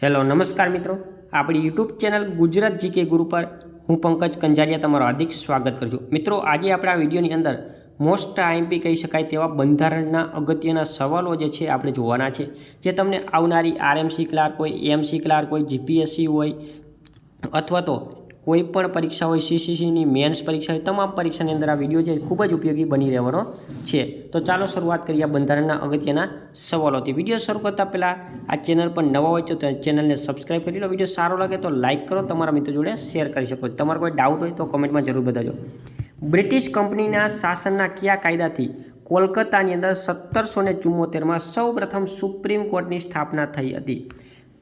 Hello નમસ્કાર મિત્રો, આપણી યુટ્યુબ ચેનલ ગુજરાત જીકે ગુરુ પર હું પંકજ કંજારિયા તમારું હાર્દિક સ્વાગત કરું છું। મિત્રો, આજે આપણે આ વિડીયોની અંદર મોસ્ટ આઈએમપી કહી શકાય તેવા બંધારણના અગત્યના સવાલો જે છે આપણે જોવાના છે, જે તમને આવનારી આરએમસી ક્લાર્ક હોય, એએમસી ક્લાર્ક હોય, જીપીએસસી હોય અથવા તો કોઈ પણ પરીક્ષા હોય, સીસીસીની મેન્સ પરીક્ષા હોય, તમામ પરીક્ષાની અંદર આ વિડીયો છે ખૂબ જ ઉપયોગી બની રહેવાનો છે। તો ચાલો શરૂઆત કરીએ બંધારણના અગત્યના સવાલોથી। વિડીયો શરૂ કરતાં પહેલાં આ ચેનલ પર નવા હોય તો ચેનલને સબસ્ક્રાઈબ કરી લો। વિડીયો સારો લાગે તો લાઇક કરો, તમારા મિત્રો જોડે શેર કરી શકો। તમારો કોઈ ડાઉટ હોય તો કોમેન્ટમાં જરૂર બતાવજો। બ્રિટિશ કંપનીના શાસનના કયા કાયદાથી કોલકાતાની અંદર 1774માં સૌપ્રથમ સુપ્રીમ કોર્ટની સ્થાપના થઈ હતી?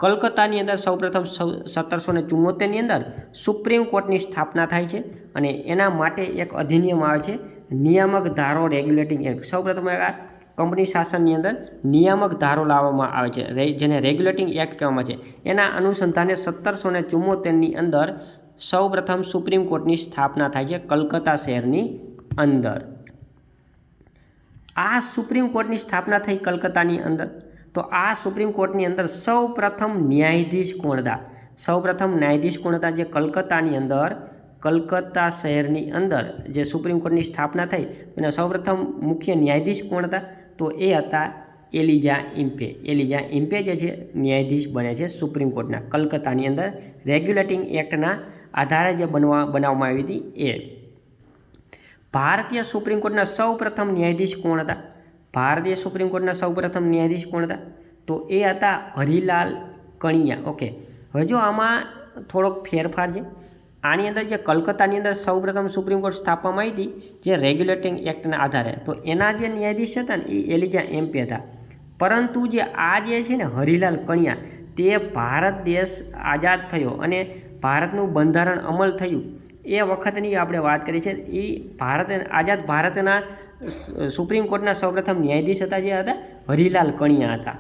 કલકત્તાની અંદર સૌપ્રથમ 1774ની અંદર સુપ્રીમ કોર્ટની સ્થાપના થાય છે અને એના માટે એક અધિનિયમ આવે છે, નિયામક ધારો રેગ્યુલેટિંગ એક્ટ। સૌપ્રથમ કંપની શાસનની અંદર નિયામક ધારો લાવવામાં આવે છે, જેને રેગ્યુલેટિંગ એક્ટ કહેવામાં છે। એના અનુસંધાને 1774ની અંદર સૌપ્રથમ સુપ્રીમ કોર્ટની સ્થાપના થાય છે કલકત્તા શહેરની અંદર। આ સુપ્રીમ કોર્ટની સ્થાપના થઈ કલકત્તાની અંદર, તો આ સુપ્રીમ કોર્ટની અંદર સૌપ્રથમ ન્યાયાધીશ કોણ હતા? સૌપ્રથમ ન્યાયાધીશ કોણ હતા? જે કલકત્તાની અંદર, કલકત્તા શહેરની અંદર જે સુપ્રીમ કોર્ટની સ્થાપના થઈ એના સૌપ્રથમ મુખ્ય ન્યાયાધીશ કોણ હતા? તો એ હતા એલિજા ઇમ્પે। એલિજા ઇમ્પે જે છે ન્યાયાધીશ બને છે સુપ્રીમ કોર્ટના કલકત્તાની અંદર રેગ્યુલેટિંગ એક્ટના આધારે જે બનાવવામાં આવી હતી એ। ભારતીય સુપ્રીમ કોર્ટના સૌપ્રથમ ન્યાયાધીશ કોણ હતા? ભારતીય સુપ્રીમ કોર્ટના સૌપ્રથમ ન્યાયાધીશ કોણ હતા? તો એ હતા હરિલાલ કણિયા। ઓકે, હવે જો આમાં થોડોક ફેરફાર છે। આની અંદર જે કલકત્તાની અંદર સૌપ્રથમ સુપ્રીમ કોર્ટ સ્થાપવામાં આવી હતી જે રેગ્યુલેટિંગ એક્ટના આધારે, તો એના જે ન્યાયાધીશ હતા ને એ એલિજા એમ્પે હતા। પરંતુ જે આ જે છે ને હરિલાલ કણિયા, તે ભારત દેશ આઝાદ થયો અને ભારતનું બંધારણ અમલ થયું એ વખતની આપણે વાત કરી છે। એ આઝાદ ભારતના સુપ્રીમ કોર્ટના સૌપ્રથમ ન્યાયાધીશ હતા જે હતા હરિલાલ કણિયા હતા।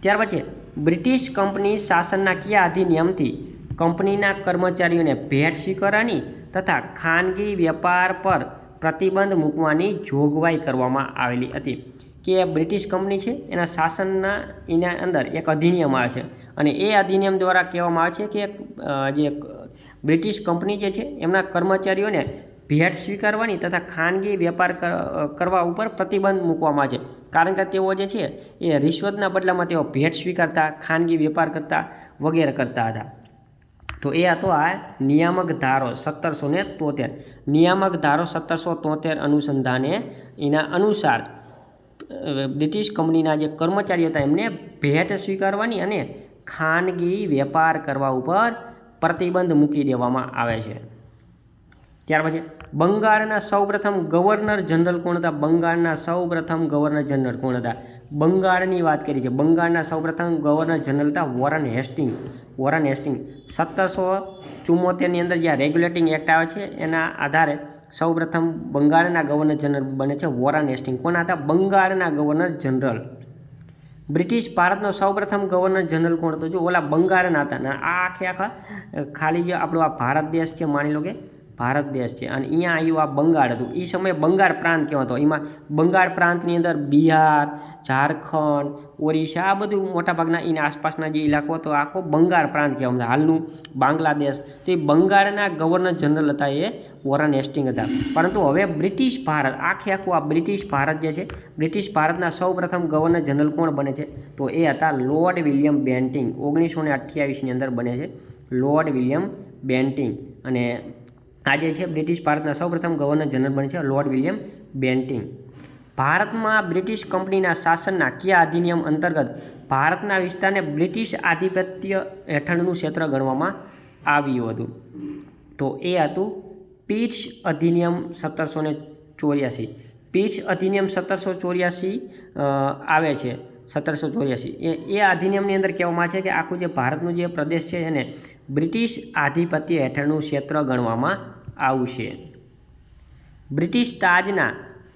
ત્યાર પછી બ્રિટિશ કંપની શાસનના કયા અધિનિયમથી કંપનીના કર્મચારીઓને ભેટ સ્વીકારવાની તથા ખાનગી વેપાર પર પ્રતિબંધ મૂકવાની જોગવાઈ કરવામાં આવેલી હતી? કે બ્રિટિશ કંપની છે એના અંદર એક અધિનિયમ આવે છે અને એ અધિનિયમ દ્વારા કહેવામાં આવે છે કે જે બ્રિટિશ કંપની જે છે એમના કર્મચારીઓને ભેટ સ્વીકારવાની તથા ખાનગી વેપાર કરવા ઉપર પ્રતિબંધ મૂકવામાં આવે છે, કારણ કે તેઓ જે છે એ રિશ્વતના બદલામાં તેઓ ભેટ સ્વીકારતા, ખાનગી વેપાર કરતા વગેરે કરતા હતા। તો એ હતો આ નિયામક ધારો 1773। નિયામક ધારો 1773 અનુસંધાને એના અનુસાર બ્રિટિશ કંપનીના જે કર્મચારીઓ હતા એમને ભેટ સ્વીકારવાની અને ખાનગી વેપાર કરવા ઉપર પ્રતિબંધ મૂકી દેવામાં આવે છે। ત્યાર પછી બંગાળના સૌપ્રથમ ગવર્નર જનરલ કોણ હતા? બંગાળના સૌપ્રથમ ગવર્નર જનરલ કોણ હતા? બંગાળની વાત કરી છે, બંગાળના સૌપ્રથમ ગવર્નર જનરલ હતા વોરન હેસ્ટિંગ। વોરન હેસ્ટિંગ 1774ની અંદર જે રેગ્યુલેટિંગ એક્ટ આવે છે એના આધારે સૌપ્રથમ બંગાળના ગવર્નર જનરલ બને છે વોરન હેસ્ટિંગ। કોણ હતા? બંગાળના ગવર્નર જનરલ। બ્રિટિશ ભારતનો સૌપ્રથમ ગવર્નર જનરલ કોણ હતો? જો ઓલા બંગાળના હતા ને આ આખા ખાલી જે આપણો આ ભારત દેશ છે, માની લો કે ભારત દેશ છે અને અહીંયા આવ્યું આ બંગાળ હતું, એ સમયે બંગાળ પ્રાંત કહેવાતો। એમાં બંગાળ પ્રાંતની અંદર બિહાર, ઝારખંડ, ઓરિસ્સા આ બધું મોટાભાગના એના આસપાસના જે ઇલાકો હતો આખો બંગાળ પ્રાંત કહેવામાં, હાલનું બાંગ્લાદેશ। તો એ બંગાળના ગવર્નર જનરલ હતા એ વોરન હેસ્ટિંગ હતા। પરંતુ હવે બ્રિટિશ ભારત, આખું આ બ્રિટિશ ભારત જે છે, બ્રિટિશ ભારતના સૌપ્રથમ ગવર્નર જનરલ કોણ બને છે? તો એ હતા લોર્ડ વિલિયમ બેન્ટિંગ। 1928ની અંદર બને છે લોર્ડ વિલિયમ બેન્ટિંગ। અને આ જે છે બ્રિટિશ ભારતના સૌપ્રથમ ગવર્નર જનરલ બને છે લોર્ડ વિલિયમ બેન્ટિંગ। ભારતમાં બ્રિટિશ કંપનીના શાસનના કયા અધિનિયમ અંતર્ગત ભારતના વિસ્તારને બ્રિટિશ આધિપત્ય હેઠળનું ક્ષેત્ર ગણવામાં આવ્યું હતું? તો એ હતું પીટ્સ અધિનિયમ 1784। પીટ્સ અધિનિયમ 1784 આવે છે 1784। એ અધિનિયમની અંદર કહેવામાં છે કે આખું જે ભારતનું જે પ્રદેશ છે એને બ્રિટિશ આધિપત્ય હેઠળનું ક્ષેત્ર ગણવામાં આવશે। બ્રિટિશ તાજના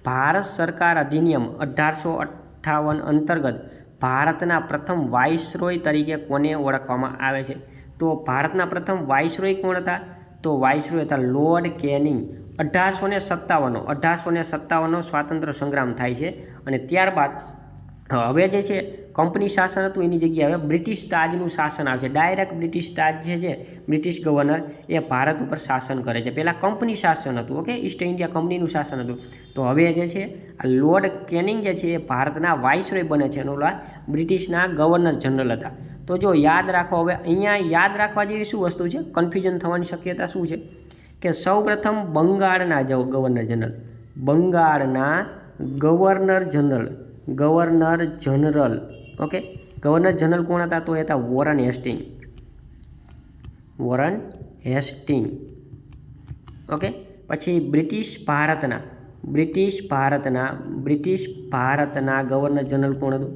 ભારત સરકાર અધિનિયમ 1858 અંતર્ગત ભારતના પ્રથમ વાઇસરોય તરીકે કોને ઓળખવામાં આવે છે? તો ભારતના પ્રથમ વાઇસરોય કોણ હતા? તો વાઇસરોય હતા લોર્ડ કેનિંગ। 1857નો સ્વાતંત્ર્ય સંગ્રામ થાય છે અને ત્યારબાદ હવે જે છે કંપની શાસન હતું એની જગ્યાએ હવે બ્રિટિશ તાજનું શાસન આવે છે. ડાયરેક્ટ બ્રિટિશ તાજ છે બ્રિટિશ ગવર્નર એ ભારત ઉપર શાસન કરે છે. પહેલાં કંપની શાસન હતું, ઓકે, ઈસ્ટ ઇન્ડિયા કંપનીનું શાસન હતું. તો હવે જે છે આ લોર્ડ કેનિંગ જે છે એ ભારતના વાઇસરોય બને છે અને ઓલા બ્રિટિશના ગવર્નર જનરલ હતા. તો જો યાદ રાખો, હવે અહીંયા યાદ રાખવા જેવી શું વસ્તુ છે, કન્ફ્યુઝન થવાની શક્યતા શું છે કે સૌપ્રથમ બંગાળના ગવર્નર જનરલ, બંગાળના governor general, okay, governor general કોણ હતા? તો એ હતા વોરન હેસ્ટિંગ, ઓકે. પછી બ્રિટિશ ભારતના ગવર્નર જનરલ કોણ હતું?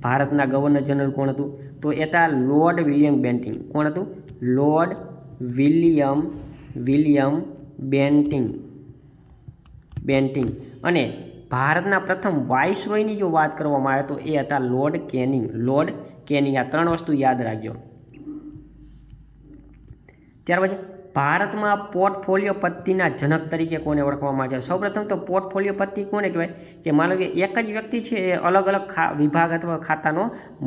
ભારતના ગવર્નર જનરલ કોણ હતું? તો એ હતા લોર્ડ વિલિયમ બેન્ટિંગ. કોણ હતું? Lord William Bentinck. અને ભારતના પ્રથમ વાઇસરોયની જો વાત કરવામાં આવે તો એ હતા લોર્ડ કેનિંગ. આ 3 વસ્તુ યાદ રાખજો. ત્યાર પછી ભારતમાં પોર્ટફોલિયો પદ્ધતિના જનક તરીકે કોને ઓળખવામાં આવે છે? સૌપ્રથમ તો પોર્ટફોલિયો પદ્ધતિ કોને કહેવાય કે માનો કે એક જ વ્યક્તિ છે એ અલગ અલગ વિભાગ અથવા ખાતાનો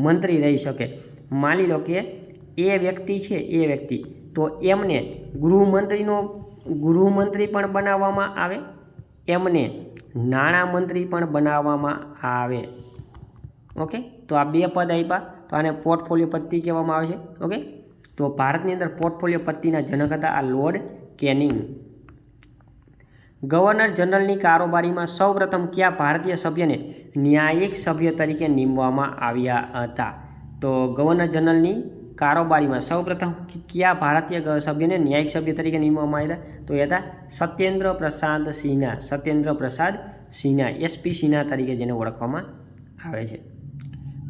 મંત્રી રહી શકે. માની લો કે એ વ્યક્તિ છે, તો એમને ગૃહમંત્રી પણ બનાવવામાં આવે, એમને નાણામંત્રી પણ બનાવવામાં આવે, ઓકે. તો આ 2 પદ આપ્યા, તો આને પોર્ટફોલિયો પદ્ધતિ કહેવામાં આવે છે, ઓકે. તો ભારતની અંદર પોર્ટફોલિયો પદ્ધતિના જનક હતા આ લોર્ડ કેનિંગ. ગવર્નર જનરલની કારોબારીમાં સૌપ્રથમ કયા ભારતીય સભ્યને ન્યાયિક સભ્ય તરીકે નીમવામાં આવ્યા હતા? તો ગવર્નર જનરલની કારોબારીમાં સૌપ્રથમ કયા ભારતીય સભ્યને ન્યાયિક સભ્ય તરીકે નીમવામાં આવ્યા હતા? તો એ હતા સત્યેન્દ્ર પ્રસાદ સિન્હા, SP સિન્હા તરીકે જેને ઓળખવામાં આવે છે.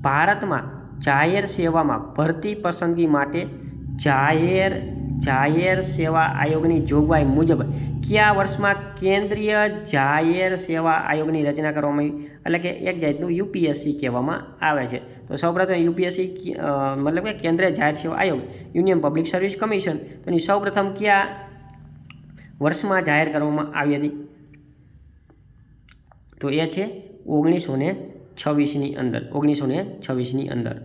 ભારતમાં જાહેર સેવામાં ભરતી પસંદગી માટે જાહેર સેવા આયોગની જોગવાઈ મુજબ કયા વર્ષમાં કેન્દ્રીય જાહેર સેવા આયોગની રચના કરવામાં આવી? એટલે કે એક જાતનું UPSC કહેવામાં આવે છે. તો સૌપ્રથમ UPSC મતલબ કે કેન્દ્રીય જાહેર સેવા આયોગ, યુનિયન પબ્લિક સર્વિસ કમિશન, તો એની સૌપ્રથમ કયા વર્ષમાં જાહેર કરવામાં આવી હતી? તો એ છે 1926ની અંદર.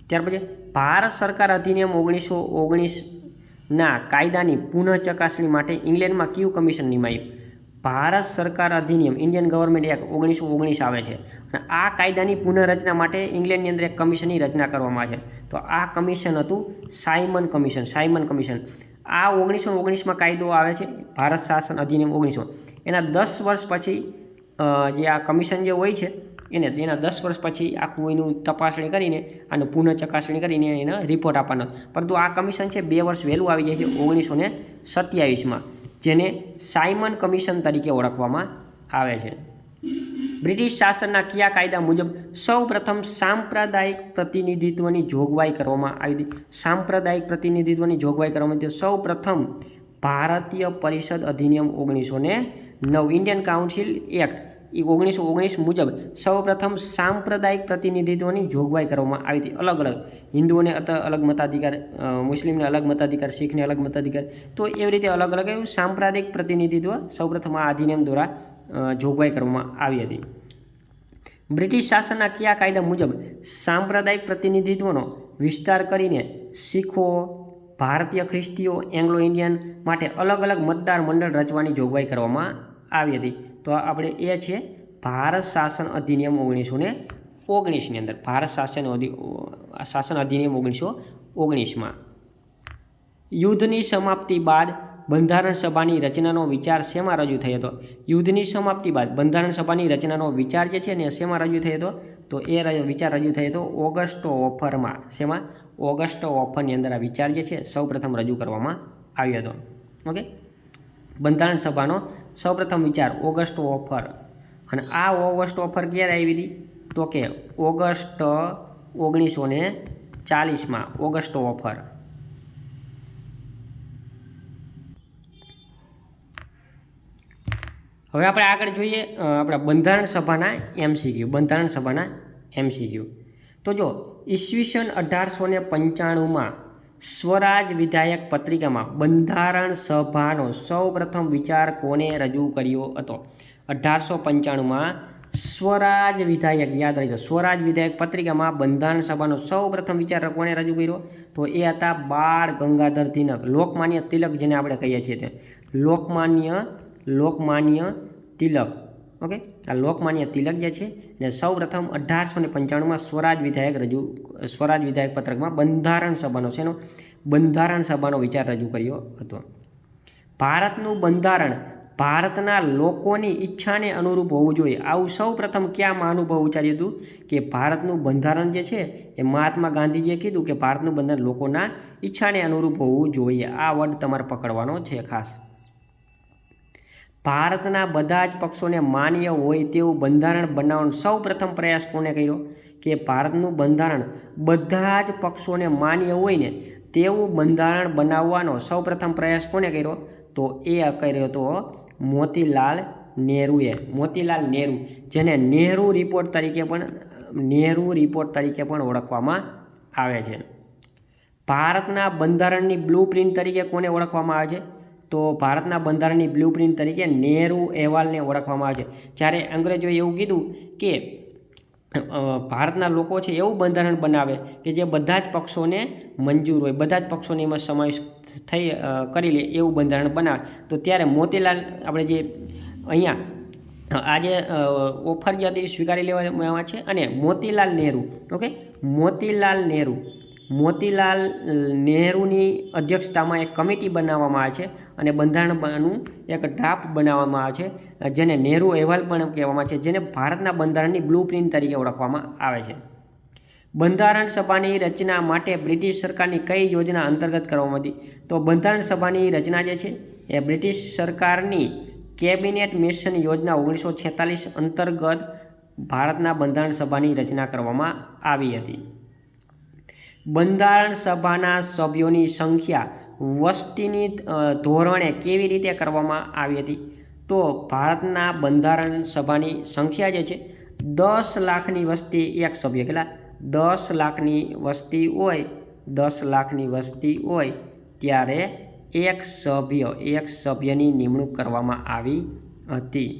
ત્યાર પછી ભારત સરકાર અધિનિયમ 1919ના કાયદાની પુનઃ ચકાસણી માટે ઇંગ્લેન્ડમાં કયું કમિશન નિમાયું? ભારત સરકાર અધિનિયમ, ઇન્ડિયન ગવર્મેન્ટ એક્ટ 1919 આવે છે અને આ કાયદાની પુનઃરચના માટે ઇંગ્લેન્ડની અંદર એક કમિશનની રચના કરવામાં આવે છે. તો આ કમિશન હતું સાયમન કમિશન. આ 1919માં કાયદો આવે છે, ભારત શાસન અધિનિયમ 1900. એના 10 વર્ષ પછી જે આ કમિશન જે હોય છે એના 10 વર્ષ પછી આખું એનું તપાસણી કરીને અને પુનઃ ચકાસણી કરીને એને રિપોર્ટ આપવાનો. પરંતુ આ કમિશન છે 2 વર્ષ વહેલું આવી જાય છે 1927માં, જેને સાયમન કમિશન તરીકે ઓળખવામાં આવે છે. બ્રિટિશ શાસનના કયા કાયદા મુજબ સૌપ્રથમ સાંપ્રદાયિક પ્રતિનિધિત્વની જોગવાઈ કરવામાં આવી હતી? સાંપ્રદાયિક પ્રતિનિધિત્વની જોગવાઈ કરવામાં આવી હતી. સૌપ્રથમ ભારતીય પરિષદ અધિનિયમ 1909, ઇન્ડિયન કાઉન્સિલ એક્ટ 1919 મુજબ સૌપ્રથમ સાંપ્રદાયિક પ્રતિનિધિત્વની જોગવાઈ કરવામાં આવી હતી. અલગ હિન્દુઓને અલગ મતાધિકાર, મુસ્લિમને અલગ મતાધિકાર, શીખને અલગ મતાધિકાર, તો એવી રીતે અલગ એવું સાંપ્રદાયિક પ્રતિનિધિત્વ સૌપ્રથમ આ અધિનિયમ દ્વારા જોગવાઈ કરવામાં આવી હતી. બ્રિટિશ શાસનના કયા કાયદા મુજબ સાંપ્રદાયિક પ્રતિનિધિત્વનો વિસ્તાર કરીને શીખો, ભારતીય ખ્રિસ્તીઓ, એંગ્લો ઇન્ડિયન માટે અલગ મતદાર મંડળ રચવાની જોગવાઈ કરવામાં આવી હતી? તો આપણે એ છે ભારત શાસન અધિનિયમ 1919ની અંદર, ભારત શાસન અધિનિયમ 1919માં. યુદ્ધની સમાપ્તિ બાદ બંધારણ સભાની રચનાનો વિચાર શેમાં રજૂ થયો હતો? યુદ્ધની સમાપ્તિ બાદ બંધારણ સભાની રચનાનો વિચાર જે છે ને શેમાં રજૂ થયો હતો? તો એ વિચાર રજૂ થયો હતો ઓગસ્ટ ઓફરમાં. શેમાં? ઓગસ્ટ ઓફરની અંદર આ વિચાર જે છે સૌપ્રથમ રજૂ કરવામાં આવ્યો હતો, ઓકે. બંધારણ સભાનો સૌપ્રથમ વિચાર ઓગસ્ટ ઓફર. અને આ ઓગસ્ટ ઓફર ક્યારે આવી હતી? તો કે ઓગસ્ટ 1940માં ઓગસ્ટ ઓફર. હવે આપણે આગળ જોઈએ આપણા બંધારણ સભાના MCQ. તો જો ઈસવીસન 1895માં સ્વરાજ વિધાયક પત્રિકામાં બંધારણ સભાનો સૌપ્રથમ વિચાર કોને રજૂ કર્યો હતો? 1895માં સ્વરાજ વિધાયક, યાદ રાખજો, સ્વરાજ વિધાયક પત્રિકામાં બંધારણ સભાનો સૌ પ્રથમ વિચાર કોણે રજૂ કર્યો? તો એ હતા બાળ ગંગાધર તિલક, લોકમાન્ય તિલક જેને આપણે કહીએ છીએ તે લોકમાન્ય તિલક. ઓકે, આ લોકમાન્ય તિલક જે છે ને સૌ પ્રથમ 1895માં સ્વરાજ વિધાયક પત્રકમાં બંધારણ સભાનો શેનો બંધારણ સભાનો વિચાર રજૂ કર્યો હતો. ભારતનું બંધારણ ભારતના લોકોની ઈચ્છાને અનુરૂપ હોવું જોઈએ. આવું સૌ પ્રથમ ક્યાં મહાનુભાવ ઉચ્ચાર્યું હતું કે ભારતનું બંધારણ જે છે એ મહાત્મા ગાંધીજીએ કીધું કે ભારતનું બંધારણ લોકોના ઈચ્છાને અનુરૂપ હોવું જોઈએ. આ વર્ડ તમારે પકડવાનો છે ખાસ. ભારતના બધા જ પક્ષોને માન્ય હોય તેવું બંધારણ બનાવવાનો સૌ પ્રથમ પ્રયાસ કોને કર્યો? કે ભારતનું બંધારણ બધા જ પક્ષોને માન્ય હોય ને તેવું બંધારણ બનાવવાનો સૌ પ્રથમ પ્રયાસ કોને કર્યો? તો એ કર્યો હતો મોતીલાલ નેહરુએ. મોતીલાલ નેહરુ, જેને નેહરુ રિપોર્ટ તરીકે પણ ઓળખવામાં આવે છે. ભારતના બંધારણની બ્લુપ્રિન્ટ તરીકે કોને ઓળખવામાં આવે છે? તો ભારતના બંધારણની બ્લુપ્રિન્ટ તરીકે નેહરુ અહેવાલને ઓળખવામાં આવે છે. જ્યારે અંગ્રેજોએ એવું કીધું કે ભારતના લોકો છે એવું બંધારણ બનાવે કે જે બધા જ પક્ષોને મંજૂર હોય, બધા જ પક્ષોને એમાં સમાવેશ કરી લે એવું બંધારણ બનાવે. તો ત્યારે મોતીલાલ, આપણે જે અહીંયા આજે ઓફર જે હતી સ્વીકારી લેવામાં છે, અને મોતીલાલ નેહરુ, ઓકે, મોતીલાલ નેહરુની અધ્યક્ષતામાં એક કમિટી બનાવવામાં આવે છે અને બંધારણનું એક ડ્રાફ્ટ બનાવવામાં આવે છે, જેને નેહરુ અહેવાલ પણ કહેવામાં આવે છે, જેને ભારતના બંધારણની બ્લુપ્રિન્ટ તરીકે ઓળખવામાં આવે છે. બંધારણ સભાની રચના માટે બ્રિટિશ સરકારની કઈ યોજના અંતર્ગત કરવામાં હતી? તો બંધારણ સભાની રચના જે છે એ બ્રિટિશ સરકારની કેબિનેટ મિશન યોજના 1946 અંતર્ગત ભારતના બંધારણ સભાની રચના કરવામાં આવી હતી. બંધારણ સભાના સભ્યોની સંખ્યા વસ્તીની ધોરણે કેવી રીતે કરવામાં આવી હતી? તો ભારતના બંધારણ સભાની સંખ્યા જે છે 10 લાખની વસ્તી એક સભ્ય, કેટલા? 10 લાખની વસ્તી હોય ત્યારે એક સભ્યની નિમણૂક કરવામાં આવી હતી.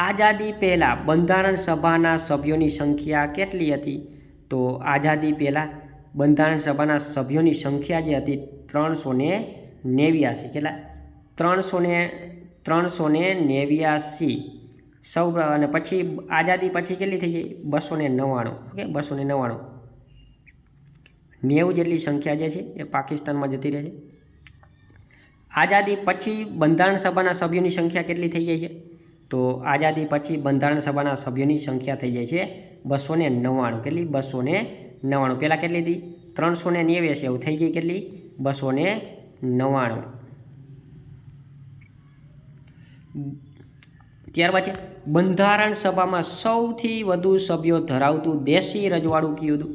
આઝાદી પહેલાં બંધારણ સભાના સભ્યોની સંખ્યા કેટલી હતી? તો આઝાદી પહેલાં બંધારણ સભાના સભ્યોની સંખ્યા જે હતી 389. કેટલા? 389. અને પછી આઝાદી પછી કેટલી થઈ ગઈ? 299. ઓકે, 299. 90 જેટલી સંખ્યા જે છે એ પાકિસ્તાનમાં જતી રહે છે. આઝાદી પછી બંધારણ સભાના સભ્યોની સંખ્યા કેટલી થઈ ગઈ છે? તો આઝાદી પછી બંધારણ સભાના સભ્યોની સંખ્યા થઈ જાય છે 299. કેટલી? 299. પહેલાં કેટલી હતી? 389. એવું થઈ ગઈ કેટલી? 299. ત્યારબાદ છે બંધારણ સભામાં સૌથી વધુ સભ્યો ધરાવતું દેશી રજવાડું કયું હતું?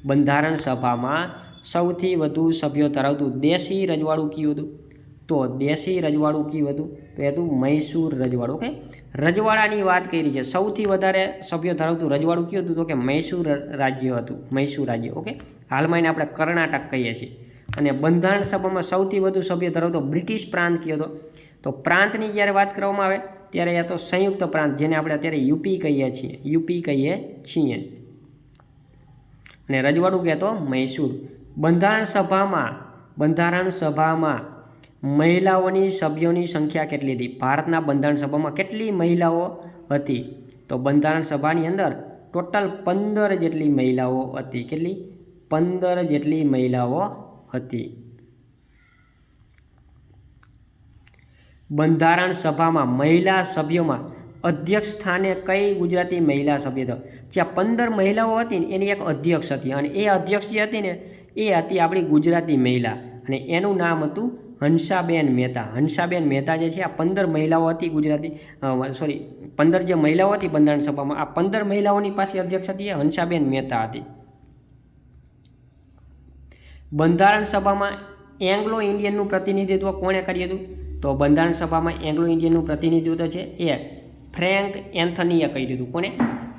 બંધારણ સભામાં સૌથી વધુ સભ્યો ધરાવતું દેશી રજવાડું કયું હતું? તો દેશી રજવાડું કયું હતું? તો એ હતું મૈસૂર રજવાડું. ઓકે, રજવાડાની વાત કરી છે. સૌથી વધારે સભ્યો ધરાવતું રજવાડું કયું હતું? તો કે મૈસૂર રાજ્ય હતું. મૈસૂર રાજ્ય. ઓકે, હાલમાં એને આપણે કર્ણાટક કહીએ છીએ. અને બંધારણ સભામાં સૌથી વધુ સભ્યો ધરાવતો બ્રિટિશ પ્રાંત કયો હતો? તો પ્રાંતની જ્યારે વાત કરવામાં આવે ત્યારે એ તો સંયુક્ત પ્રાંત, જેને આપણે અત્યારે યુપી કહીએ છીએ. અને રજવાડું કહેતો મૈસૂર. બંધારણ સભામાં મહિલાઓની સભ્યોની સંખ્યા કેટલી હતી? ભારતના બંધારણ સભામાં કેટલી મહિલાઓ હતી? તો બંધારણ સભાની અંદર ટોટલ 15 જેટલી મહિલાઓ હતી. કેટલી? 15 જેટલી મહિલાઓ હતી. બંધારણ સભામાં મહિલા સભ્યોમાં અધ્યક્ષ સ્થાને કઈ ગુજરાતી મહિલા સભ્ય હતો? જ્યાં 15 મહિલાઓ હતી ને એની એક અધ્યક્ષ હતી, અને એ અધ્યક્ષ જે હતી ને એ હતી આપણી ગુજરાતી મહિલા, અને એનું નામ હતું હંસાબેન મહેતા. હંસાબેન મહેતા જે છે, આ 15 મહિલાઓ હતી 15 જે મહિલાઓ હતી બંધારણ સભામાં, આ 15 મહિલાઓની પાસે અધ્યક્ષ હતી એ હંસાબેન મહેતા હતી. બંધારણ સભામાં એંગ્લો ઇન્ડિયનનું પ્રતિનિધિત્વ કોણે કર્યું હતું? તો બંધારણ સભામાં એંગ્લો ઇન્ડિયનનું પ્રતિનિધિત્વ છે એ ફ્રેન્ક એન્થનીએ કર્યું હતું. કોને?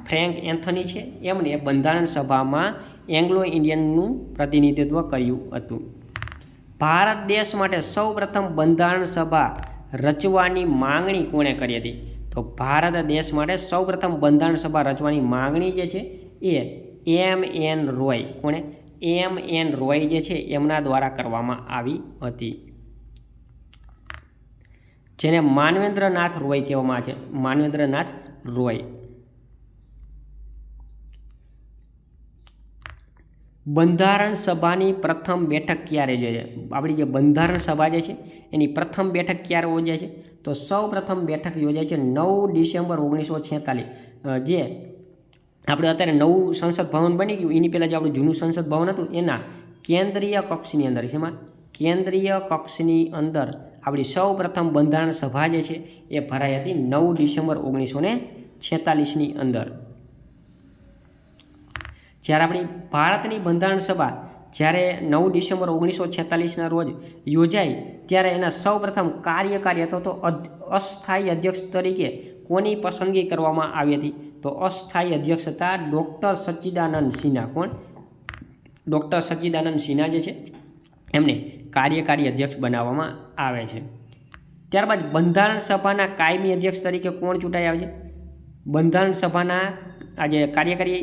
ફ્રેન્ક એન્થની છે, એમણે બંધારણ સભામાં એંગ્લો ઇન્ડિયનનું પ્રતિનિધિત્વ કર્યું હતું. ભારત દેશ માટે સૌ પ્રથમ બંધારણ સભા રચવાની માંગણી કોણે કરી હતી? તો ભારત દેશ માટે સૌપ્રથમ બંધારણ સભા રચવાની માંગણી જે છે એ M.N. રોય, કોણે? M.N. રોય જે છે એમના દ્વારા કરવામાં આવી હતી, જેને માનવેન્દ્રનાથ રોય કહેવામાં આવે છે, માનવેન્દ્રનાથ રોય. બંધારણ સભાની પ્રથમ બેઠક ક્યારે યોજાય? આપણી જે બંધારણ સભા જે છે એની પ્રથમ બેઠક ક્યારે યોજાય છે? તો સૌ પ્રથમ બેઠક યોજાય છે 9 ડિસેમ્બર 1946. જે આપણે અત્યારે નવું સંસદ ભવન બની ગયું એની પહેલાં જે આપણું જૂનું સંસદ ભવન હતું એના કેન્દ્રીય કક્ષની અંદર, જેમાં કેન્દ્રીય કક્ષની અંદર આપણી સૌ પ્રથમ બંધારણ સભા જે છે એ ભરાઈ હતી 9 ડિસેમ્બર 1946ની અંદર. જ્યારે આપણી ભારતની બંધારણ સભા જ્યારે 9 ડિસેમ્બર 1946ના રોજ યોજાઈ ત્યારે એના સૌ પ્રથમ કાર્યકારી અથવા તો અસ્થાયી અધ્યક્ષ તરીકે કોની પસંદગી કરવામાં આવી હતી? તો અસ્થાયી અધ્યક્ષ હતા ડૉક્ટર સચ્ચિદાનંદ સિન્હા. કોણ? ડૉક્ટર સચ્ચિદાનંદ સિન્હા જે છે એમને કાર્યકારી અધ્યક્ષ બનાવવામાં આવે છે. ત્યારબાદ બંધારણ સભાના કાયમી અધ્યક્ષ તરીકે કોણ ચૂંટાઈ આવે છે? બંધારણ સભાના આ જે કાર્યકારી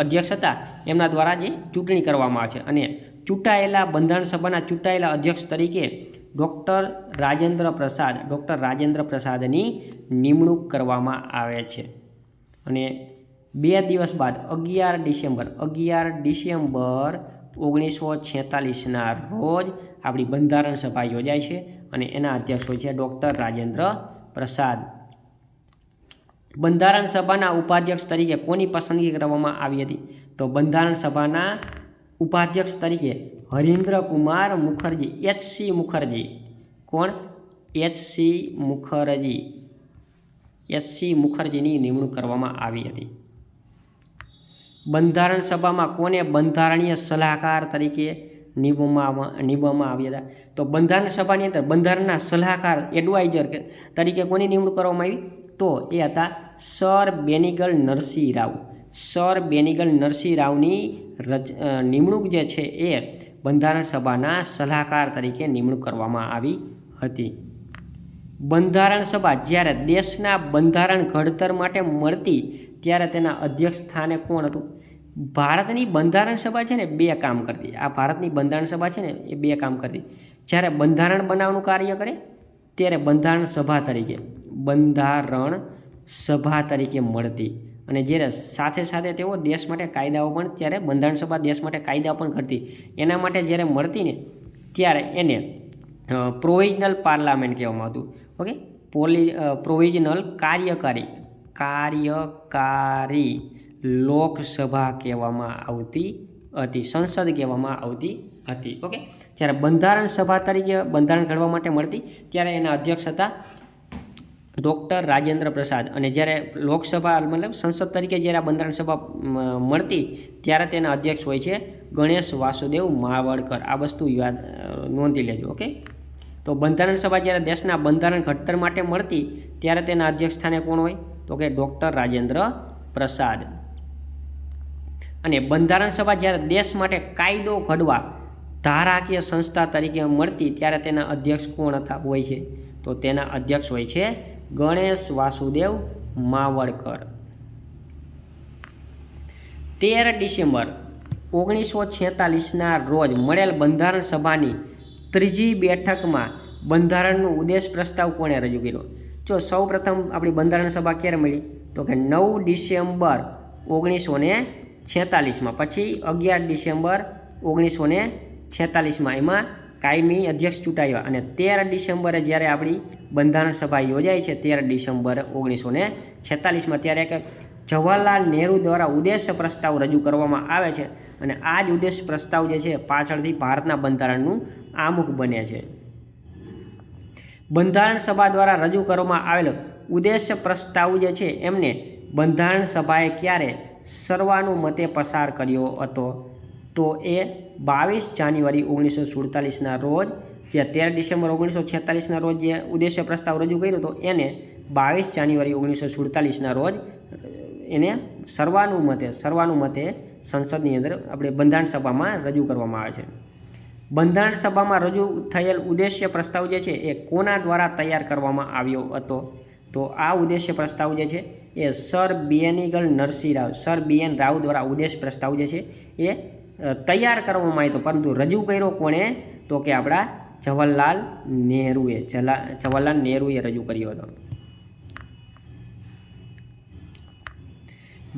અધ્યક્ષ હતા એમના દ્વારા જે ચૂંટણી કરવામાં આવે છે અને ચૂંટાયેલા બંધારણ સભાના ચૂંટાયેલા અધ્યક્ષ તરીકે ડૉક્ટર રાજેન્દ્ર પ્રસાદની નિમણૂક કરવામાં આવે છે. અને 2 દિવસ બાદ 11 ડિસેમ્બર 1946ના રોજ આપણી બંધારણ સભા યોજાય છે અને એના અધ્યક્ષ હોય છે ડૉક્ટર રાજેન્દ્ર પ્રસાદ. બંધારણ સભાના ઉપાધ્યક્ષ તરીકે કોની પસંદગી કરવામાં આવી હતી? તો બંધારણ સભાના ઉપાધ્યક્ષ તરીકે હરીન્દ્ર કુમાર મુખર્જી, H.C. મુખર્જી. કોણ? H.C. મુખર્જીની નિમણૂક કરવામાં આવી હતી. બંધારણ સભામાં કોને બંધારણીય સલાહકાર તરીકે નિમવામાં આવ્યા હતા? તો બંધારણ સભાની અંદર બંધારણના સલાહકાર એડવાઇઝર તરીકે કોની નિમણૂક કરવામાં આવી? તો એ હતા સર બેનિગલ નરસિંહ રાવ. સર બેનિગલ નરસિંહ રાવની નિમણૂક જે છે એ બંધારણ સભાના સલાહકાર તરીકે નિમણૂક કરવામાં આવી હતી. બંધારણ સભા જ્યારે દેશના બંધારણ ઘડતર માટે મળતી ત્યારે તેના અધ્યક્ષ સ્થાને કોણ હતું? ભારતની બંધારણ સભા છે ને 2 કામ કરતી. આ ભારતની બંધારણ સભા છે ને એ 2 કામ કરતી. જ્યારે બંધારણ બનાવવાનું કાર્ય કરે ત્યારે બંધારણ સભા તરીકે મળતી અને જ્યારે સાથે સાથે તેઓ દેશ માટે કાયદાઓ પણ ત્યારે બંધારણ સભા દેશ માટે કાયદા પણ કરતી. એના માટે જ્યારે મળતી ને ત્યારે એને પ્રોવિઝનલ પાર્લામેન્ટ કહેવામાં આવતું. ઓકે, પ્રોવિઝનલ કાર્યકારી લોકસભા કહેવામાં આવતી હતી, સંસદ કહેવામાં આવતી હતી. ઓકે, જ્યારે બંધારણ સભા તરીકે બંધારણ ઘડવા માટે મળતી ત્યારે એના અધ્યક્ષ હતા ડૉક્ટર રાજેન્દ્ર પ્રસાદ અને જ્યારે લોકસભા મતલબ સંસદ તરીકે જ્યારે બંધારણ સભા મળતી ત્યારે તેના અધ્યક્ષ હોય છે ગણેશ વાસુદેવ માવડકર. આ વસ્તુ નોંધી લેજો. ઓકે, તો બંધારણ સભા જ્યારે દેશના બંધારણ ઘડતર માટે મળતી ત્યારે તેના અધ્યક્ષ સ્થાને કોણ હોય? તો કે ડૉક્ટર રાજેન્દ્ર પ્રસાદ. અને બંધારણ સભા જ્યારે દેશ માટે કાયદો ઘડવા ધારાકીય સંસ્થા તરીકે મળતી ત્યારે તેના અધ્યક્ષ કોણ હોય છે? તો તેના અધ્યક્ષ હોય છે ગણેશ વાસુદેવ માવડકર. 13 ડિસેમ્બર 1946ના રોજ મળેલ બંધારણ સભાની 3જી બેઠકમાં બંધારણનો ઉદ્દેશ પ્રસ્તાવ કોણે રજૂ કર્યો? જો સૌ પ્રથમ આપણી બંધારણ સભા ક્યારે મળી? તો કે 9 ડિસેમ્બર 1946માં, પછી 11 ડિસેમ્બર 1946માં એમાં કાયમી અધ્યક્ષ ચૂંટાયા અને 13 ડિસેમ્બરે જ્યારે આપણી બંધારણ સભા યોજાય છે 13 ડિસેમ્બર 1946માં ત્યારે એક જવાહરલાલ નહેરુ દ્વારા ઉદ્દેશ્ય પ્રસ્તાવ રજૂ કરવામાં આવે છે અને આ જ ઉદ્દેશ્ય પ્રસ્તાવ જે છે પાછળથી ભારતના બંધારણનું આમુખ બને છે. બંધારણ સભા દ્વારા રજૂ કરવામાં આવેલો ઉદ્દેશ્ય પ્રસ્તાવ જે છે એમને બંધારણ સભાએ ક્યારે સર્વાનુમતે પસાર કર્યો હતો? તો એ 22 જાન્યુઆરી 1947ના રોજ, જે 13 ડિસેમ્બર 1946ના રોજ જે ઉદ્દેશ્ય પ્રસ્તાવ રજૂ કર્યો હતો એને 22 જાન્યુઆરી 1947ના રોજ એને સર્વાનુમતે સંસદની અંદર આપણે બંધારણ સભામાં રજૂ કરવામાં આવે છે. બંધારણ સભામાં રજૂ થયેલ ઉદ્દેશ્ય પ્રસ્તાવ જે છે એ કોના દ્વારા તૈયાર કરવામાં આવ્યો હતો? તો આ ઉદ્દેશ્ય પ્રસ્તાવ જે છે એ sir Benegal Narasimha Rau, sir BN Rau દ્વારા ઉદ્દેશ્ય પ્રસ્તાવ જે છે એ તૈયાર કરવામાં આવ્યો હતો, પરંતુ રજૂ કર્યો કોણે? તો કે આપણા જવાહરલાલ નહેરુએ રજૂ કર્યો હતો.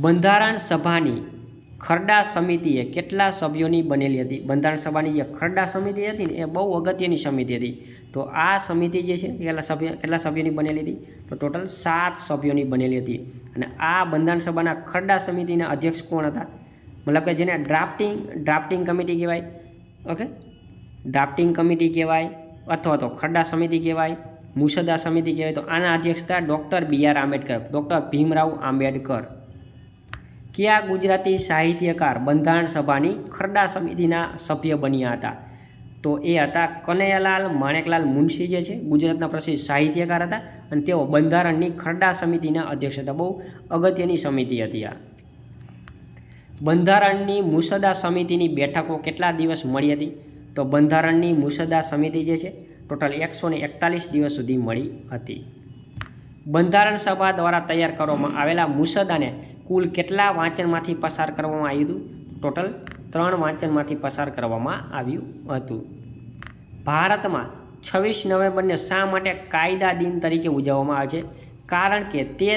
બંધારણ સભાની ખરડા સમિતિએ કેટલા સભ્યોની બનેલી હતી? બંધારણ સભાની જે ખરડા સમિતિ હતી ને એ બહુ અગત્યની સમિતિ હતી. તો આ સમિતિ જે છે કેટલા સભ્યોની બનેલી હતી? તો ટોટલ 7 સભ્યોની બનેલી હતી. અને આ બંધારણ સભાના ખરડા સમિતિના અધ્યક્ષ કોણ હતા? મતલબ કે જેને ડ્રાફ્ટિંગ કમિટી કહેવાય. ઓકે, ડ્રાફ્ટિંગ કમિટી કહેવાય અથવા તો ખરડા સમિતિ કહેવાય, મુસદ્દા સમિતિ કહેવાય. તો આના અધ્યક્ષ હતા doctor BR Ambedkar, doctor Bhimrao Ambedkar. કયા ગુજરાતી સાહિત્યકાર બંધારણ સભાની ખરડા સમિતિના સભ્ય બન્યા હતા? તો એ હતા કનૈયાલાલ માણેકલાલ મુનશી જે છે ગુજરાતના પ્રસિદ્ધ સાહિત્યકાર હતા અને તેઓ બંધારણની ખરડા સમિતિના અધ્યક્ષ હતા. બહુ અગત્યની સમિતિ હતી આ. બંધારણની મુસદ્દા સમિતિની બેઠકો કેટલા દિવસ મળી હતી? તો બંધારણની મુસદ્દા સમિતિ જે છે ટોટલ 141 દિવસ સુધી મળી હતી. બંધારણ સભા દ્વારા તૈયાર કરવામાં આવેલા મુસદ્દાને કુલ કેટલા વાંચનમાંથી પસાર કરવામાં આવ્યું હતું? ટોટલ 3 વાંચનમાંથી પસાર કરવામાં આવ્યું હતું. ભારતમાં 26 નવેમ્બરને શા માટે કાયદા દિન તરીકે ઉજવવામાં આવે છે? કારણ કે તે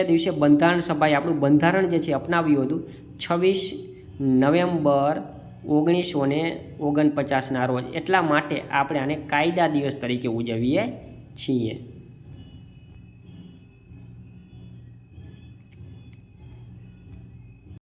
દિવસે બંધારણ સભાએ આપણું બંધારણ જે છે અપનાવ્યું હતું 26 નવેમ્બર 1949ના રોજ. એટલા માટે આપણે આને કાયદા દિવસ તરીકે ઉજવીએ છીએ.